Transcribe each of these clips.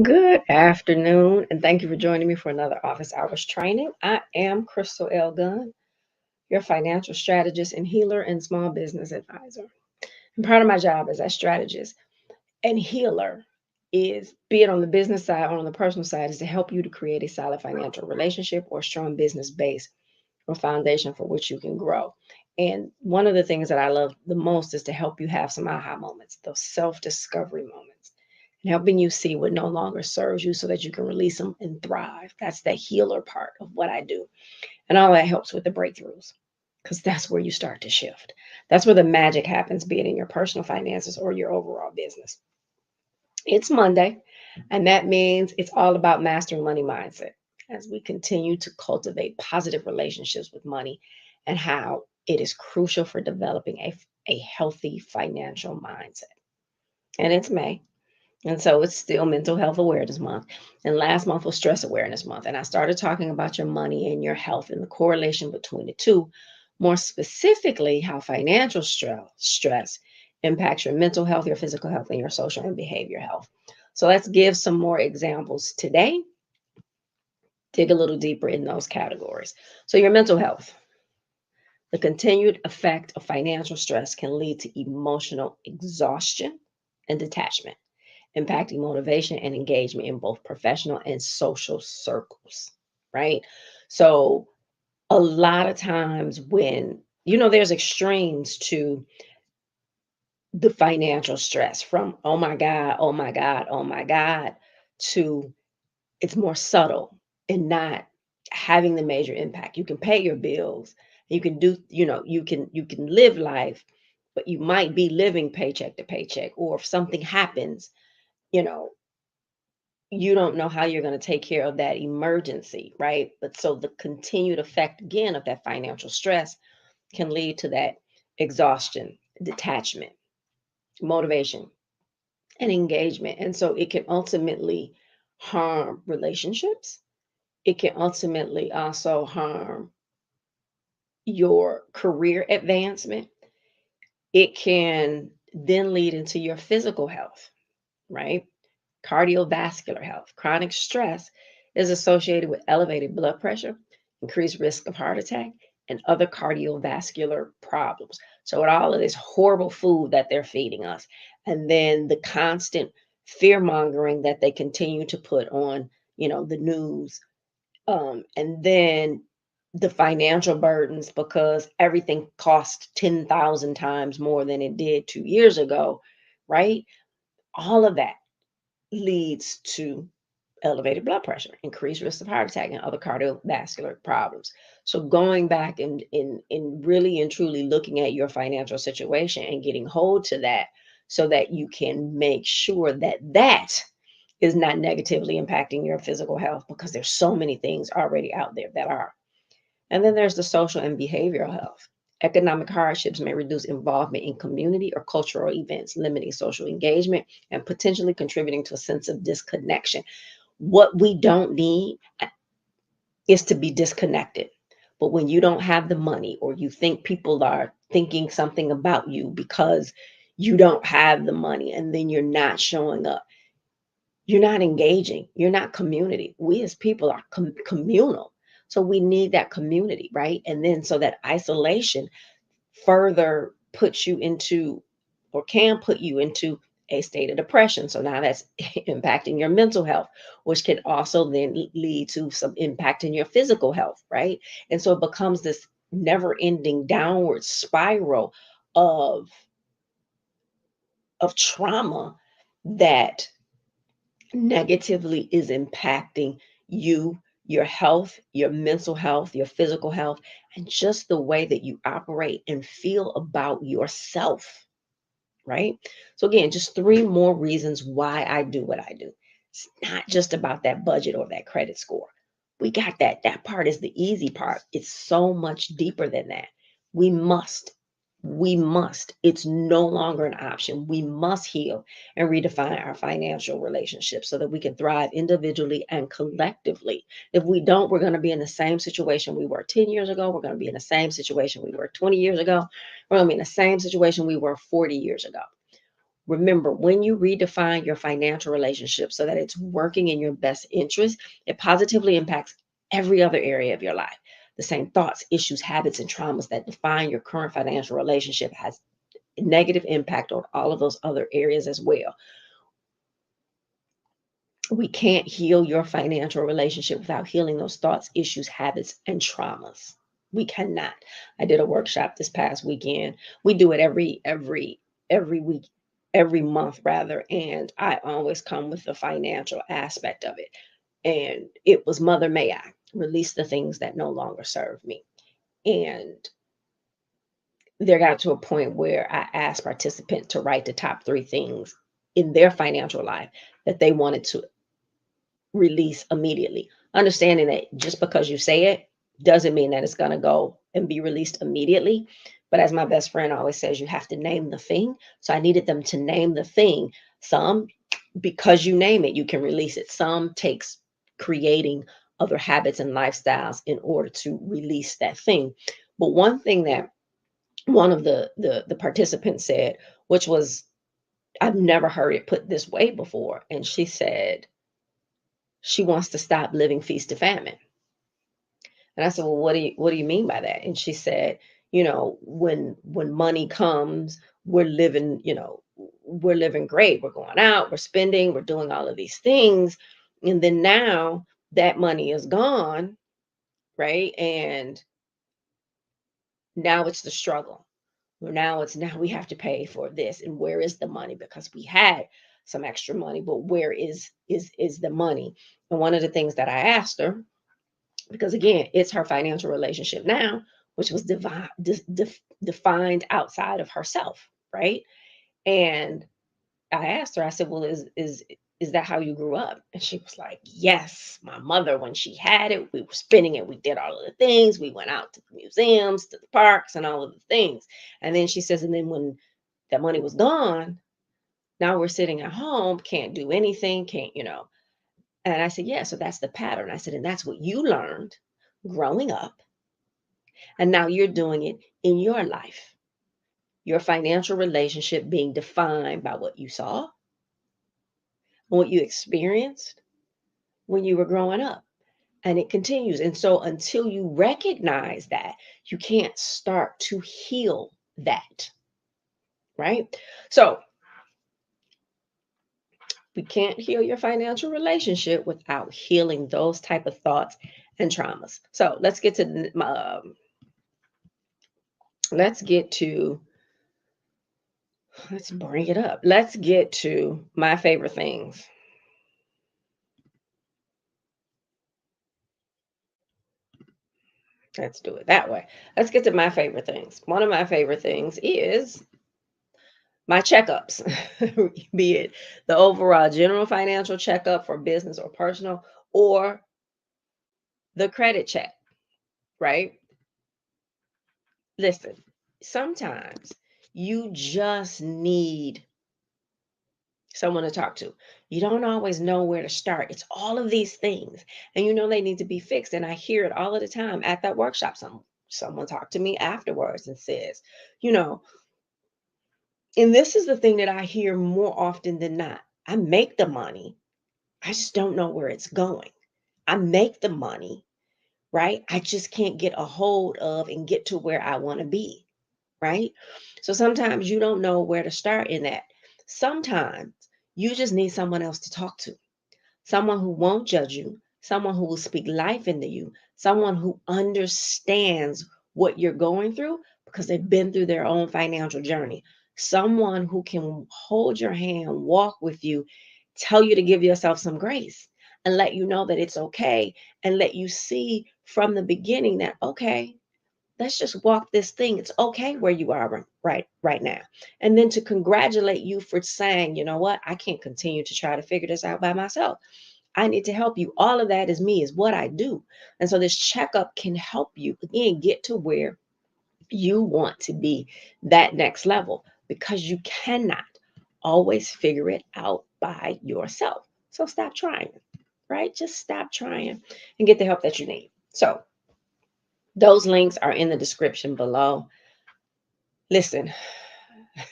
Good afternoon, and thank you for joining me for another office hours training. I am Crystal L. Gunn, your financial strategist and healer and small business advisor. And part of my job as a strategist and healer is, be it on the business side or on the personal side, is to help you to create a solid financial relationship or strong business base or foundation for which you can grow. And one of the things that I love the most is to help you have some aha moments, those self-discovery moments, and helping you see what no longer serves you so that you can release them and thrive. That's the healer part of what I do. And all that helps with the breakthroughs because that's where you start to shift. That's where the magic happens, be it in your personal finances or your overall business. It's Monday, and that means it's all about mastering money mindset as we continue to cultivate positive relationships with money and how it is crucial for developing a healthy financial mindset. And it's May. And so it's still Mental Health Awareness Month. And last month was Stress Awareness Month. And I started talking about your money and your health and the correlation between the two, more specifically, how financial stress impacts your mental health, your physical health, and your social and behavior health. So let's give some more examples today, dig a little deeper in those categories. So, your mental health. The continued effect of financial stress can lead to emotional exhaustion and detachment, impacting motivation and engagement in both professional and social circles, right? So, a lot of times when, there's extremes to the financial stress from, oh my God, oh my God, oh my God, to it's more subtle and not having the major impact. You can pay your bills, you can do, you can live life, but you might be living paycheck to paycheck. Or if something happens, you know, you don't know how you're going to take care of that emergency, right? But so the continued effect again of that financial stress can lead to that exhaustion, detachment, motivation, and engagement. And so it can ultimately harm relationships. It can ultimately also harm your career advancement. It can then lead into your physical health, right? Cardiovascular health. Chronic stress is associated with elevated blood pressure, increased risk of heart attack, and other cardiovascular problems. So, with all of this horrible food that they're feeding us, and then the constant fear mongering that they continue to put on, the news, and then the financial burdens because everything cost 10,000 times more than it did 2 years ago, right? All of that leads to elevated blood pressure, increased risk of heart attack, and other cardiovascular problems. So going back and in really and truly looking at your financial situation and getting hold to that so that you can make sure that that is not negatively impacting your physical health because there's so many things already out there that are. And then there's the social and behavioral health. Economic hardships may reduce involvement in community or cultural events, limiting social engagement and potentially contributing to a sense of disconnection. What we don't need is to be disconnected. But when you don't have the money or you think people are thinking something about you because you don't have the money and then you're not showing up, you're not engaging, you're not community. We as people are communal. So we need that community, right? And then so that isolation further puts you into or can put you into a state of depression. So now that's impacting your mental health, which can also then lead to some impact in your physical health, right? And so it becomes this never ending downward spiral of trauma that negatively is impacting you, your health, your mental health, your physical health, and just the way that you operate and feel about yourself, right? So, again, just three more reasons why I do what I do. It's not just about that budget or that credit score. We got that. That part is the easy part. It's so much deeper than that. We must. We must. It's no longer an option. We must heal and redefine our financial relationships so that we can thrive individually and collectively. If we don't, we're going to be in the same situation we were 10 years ago. We're going to be in the same situation we were 20 years ago. We're going to be in the same situation we were 40 years ago. Remember, when you redefine your financial relationship so that it's working in your best interest, it positively impacts every other area of your life. The same thoughts, issues, habits, and traumas that define your current financial relationship has a negative impact on all of those other areas as well. We can't heal your financial relationship without healing those thoughts, issues, habits, and traumas. We cannot. I did a workshop this past weekend. We do it every week, every month rather, and I always come with the financial aspect of it. And it was Mother May I release the things that no longer serve me. And there got to a point where I asked participants to write the top three things in their financial life that they wanted to release immediately. Understanding that just because you say it doesn't mean that it's going to go and be released immediately. But as my best friend always says, you have to name the thing. So I needed them to name the thing. Some, because you name it, you can release it. Some takes creating other habits and lifestyles in order to release that thing. But one thing that one of the participants said, which was, I've never heard it put this way before. And she said, she wants to stop living feast to famine. And I said, well, what do you mean by that? And she said, when money comes, we're living, we're living great. We're going out, we're spending, we're doing all of these things. And then now that money is gone, right? And now it's the struggle. Now we have to pay for this. And where is the money? Because we had some extra money, but where is the money? And one of the things that I asked her, because again, it's her financial relationship now, which was defined outside of herself, right? And I asked her, I said, well, is that how you grew up? And she was like, yes, my mother, when she had it, we were spending it. We did all of the things. We went out to the museums, to the parks, and all of the things. And then she says, and then when that money was gone, now we're sitting at home, can't do anything, can't. And I said, yeah, so that's the pattern. I said, and that's what you learned growing up. And now you're doing it in your life. Your financial relationship being defined by what you saw, what you experienced when you were growing up. And it continues. And so until you recognize that, you can't start to heal that. Right? So we can't heal your financial relationship without healing those type of thoughts and traumas. So let's get to let's bring it up. Let's get to my favorite things. Let's do it that way. Let's get to my favorite things. One of my favorite things is my checkups, be it the overall general financial checkup for business or personal, or the credit check, right? Listen, sometimes you just need someone to talk to. You don't always know where to start. It's all of these things, and they need to be fixed. And I hear it all of the time at that workshop. Someone talked to me afterwards and says, you know, and this is the thing that I hear more often than not. I make the money. I just don't know where it's going. I make the money, right? I just can't get a hold of and get to where I want to be, right? So sometimes you don't know where to start in that. Sometimes you just need someone else to talk to, someone who won't judge you, someone who will speak life into you, someone who understands what you're going through because they've been through their own financial journey, someone who can hold your hand, walk with you, tell you to give yourself some grace and let you know that it's okay, and let you see from the beginning that, okay, let's just walk this thing. It's okay where you are right now. And then to congratulate you for saying, you know what, I can't continue to try to figure this out by myself. I need to help you. All of that is me, is what I do. And so this checkup can help you again get to where you want to be, that next level, because you cannot always figure it out by yourself. So stop trying, right? Just stop trying and get the help that you need. So those links are in the description below. Listen,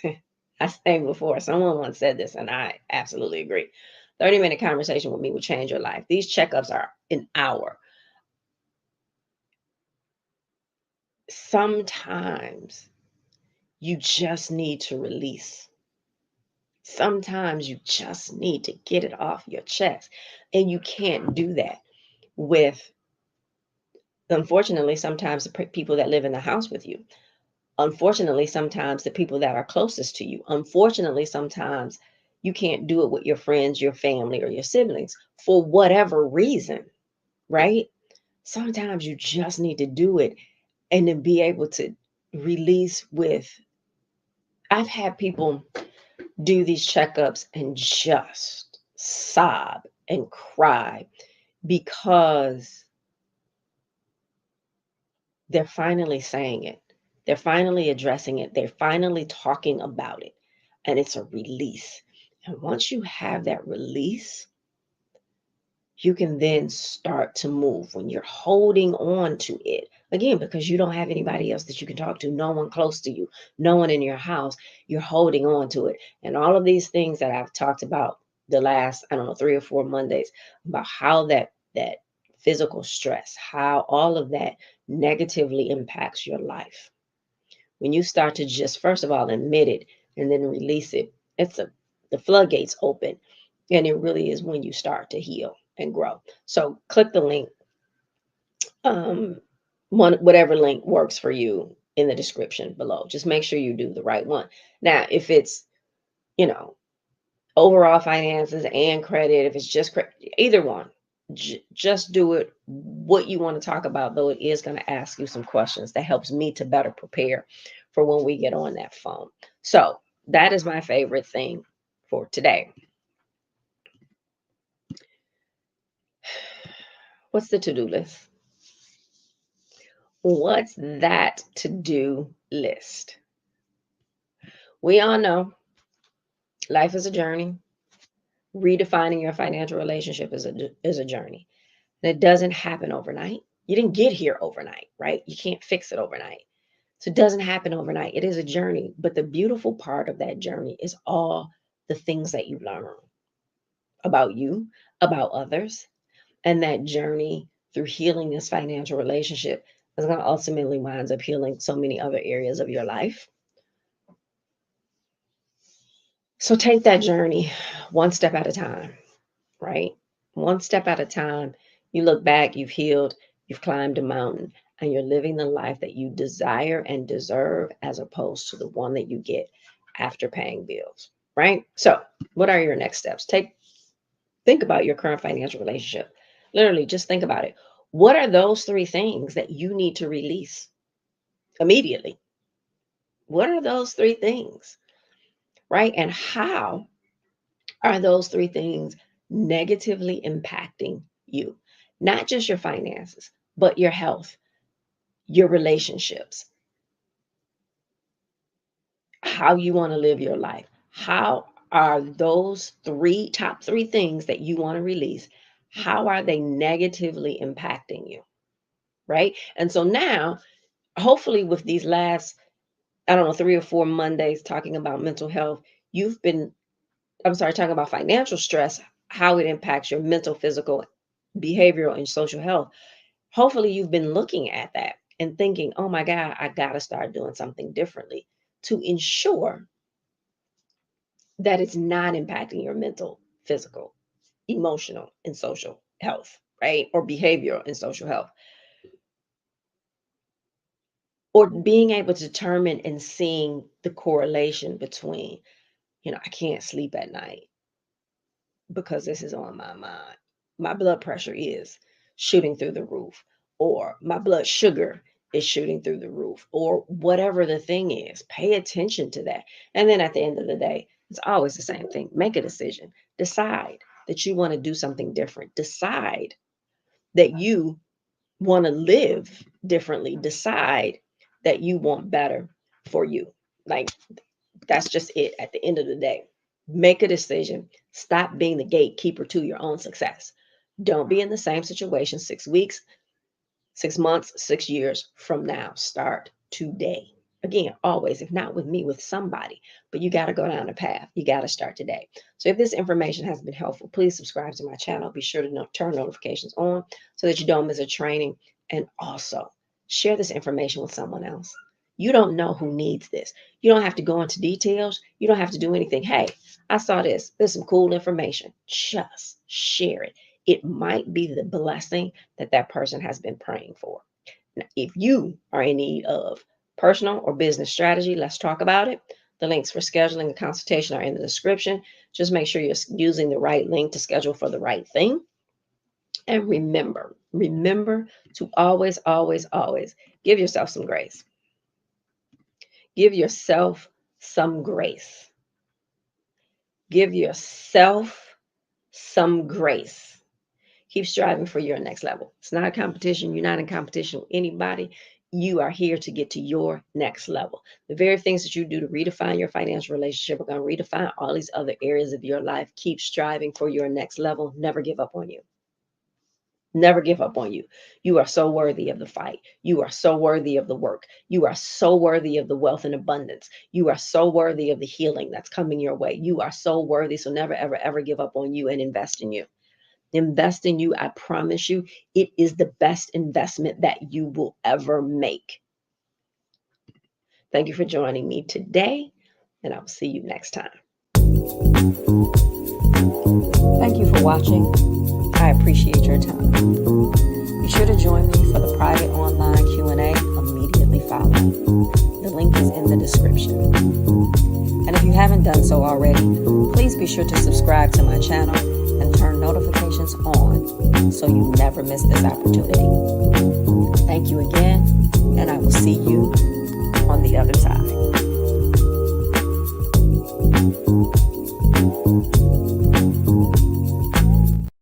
I said before, someone once said this, and I absolutely agree. 30-minute conversation with me will change your life. These checkups are an hour. Sometimes you just need to release. Sometimes you just need to get it off your chest. And you can't do that with, unfortunately, sometimes the people that live in the house with you. Unfortunately, sometimes the people that are closest to you. Unfortunately, sometimes you can't do it with your friends, your family, or your siblings for whatever reason, right? Sometimes you just need to do it and to be able to release with. I've had people do these checkups and just sob and cry because they're finally saying it. They're finally addressing it. They're finally talking about it. And it's a release. And once you have that release, you can then start to move. When you're holding on to it, again, because you don't have anybody else that you can talk to, no one close to you, no one in your house, you're holding on to it. And all of these things that I've talked about the last, I don't know, 3 or 4 Mondays, about how that physical stress, how all of that negatively impacts your life. When you start to just, first of all, admit it and then release it, the floodgates open. And it really is when you start to heal and grow. So click the link, um, whatever link works for you in the description below. Just make sure you do the right one. Now, if it's, you know, overall finances and credit, if it's just either one, just do it what you want to talk about, though it is going to ask you some questions that helps me to better prepare for when we get on that phone. So that is my favorite thing for today. What's the to-do list? What's that to-do list? We all know life is a journey. Redefining your financial relationship is a journey. And it doesn't happen overnight. You didn't get here overnight, right? You can't fix it overnight. So it doesn't happen overnight. It is a journey. But the beautiful part of that journey is all the things that you learn about you, about others, and that journey through healing this financial relationship is going to ultimately wind up healing so many other areas of your life. So take that journey one step at a time, right? One step at a time. You look back, you've healed, you've climbed a mountain, and you're living the life that you desire and deserve as opposed to the one that you get after paying bills, right? So, what are your next steps? Think about your current financial relationship. Literally, just think about it. What are those 3 things that you need to release immediately? What are those 3 things, right? And how are those 3 things negatively impacting you? Not just your finances, but your health, your relationships, how you want to live your life. How are those top 3 things that you want to release? How are they negatively impacting you? Right. And so now, hopefully, with these last, I don't know, 3 or 4 Mondays talking about mental health, you've been, I'm sorry, talking about financial stress, how it impacts your mental, physical, behavioral, and social health. Hopefully, you've been looking at that and thinking, oh my God, I got to start doing something differently to ensure that it's not impacting your mental, physical, emotional, and social health, right? Or behavioral and social health. Or being able to determine and seeing the correlation between, I can't sleep at night because this is on my mind. my blood pressure is shooting through the roof, or my blood sugar is shooting through the roof, or whatever the thing is. Pay attention to that. And then at the end of the day, it's always the same thing. Make a decision. Decide that you want to do something different. Decide that you want to live differently. Decide that you want better for you. Like, that's just it at the end of the day. Make a decision. Stop being the gatekeeper to your own success. Don't be in the same situation 6 weeks, 6 months, 6 years from now. Start today. Again, always, if not with me, with somebody. But you got to go down the path. You got to start today. So if this information has been helpful, please subscribe to my channel. Be sure to turn notifications on so that you don't miss a training. And also, share this information with someone else. You don't know who needs this. You don't have to go into details. You don't have to do anything. Hey, I saw this. There's some cool information. Just share it. It might be the blessing that that person has been praying for. Now, if you are in need of personal or business strategy, let's talk about it. The links for scheduling a consultation are in the description. Just make sure you're using the right link to schedule for the right thing. And remember to always, always, always give yourself some grace. Give yourself some grace. Give yourself some grace. Keep striving for your next level. It's not a competition. You're not in competition with anybody. You are here to get to your next level. The very things that you do to redefine your financial relationship are going to redefine all these other areas of your life. Keep striving for your next level. Never give up on you. Never give up on you. You are so worthy of the fight. You are so worthy of the work. You are so worthy of the wealth and abundance. You are so worthy of the healing that's coming your way. You are so worthy. So never, ever, ever give up on you and invest in you. Invest in you. I promise you, it is the best investment that you will ever make. Thank you for joining me today, and I will see you next time. Thank you for watching. I appreciate your time. Be sure to join me for the private online Q&A immediately following. The link is in the description. And if you haven't done so already, please be sure to subscribe to my channel and turn notifications on so you never miss this opportunity. Thank you again, and I will see you on the other side.